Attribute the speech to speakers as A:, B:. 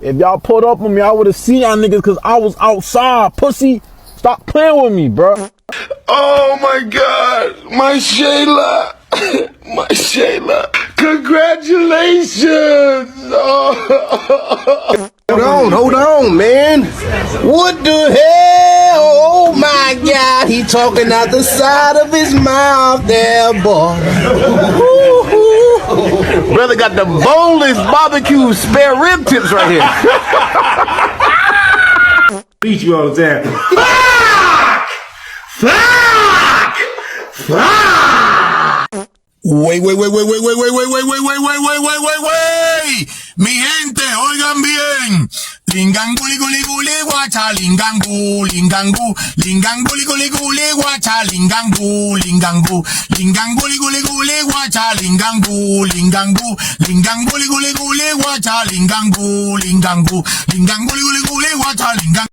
A: If y'all pulled up on me, I would've seen y'all niggas cause I was outside, pussy. Stop playing with me, bro.
B: Oh my God, my Shayla, my Shayla, congratulations! Oh.
C: Hold on, man. What the hell? Oh my God, he talking out the side of his mouth there, boy.
D: Brother got the boneless barbecue spare rib tips right here.
E: Beat you all the time.
F: Wait. Mi gente, oigan bien. Lingangu, liguli, guacha, lingangu, lingangu, lingangu, liguli, guacha, lingangu, lingangu, lingangu, liguli, guacha, lingangu, lingangu, lingangu, liguli, guacha, lingangu, lingangu, lingangu, liguli, guacha, lingangu.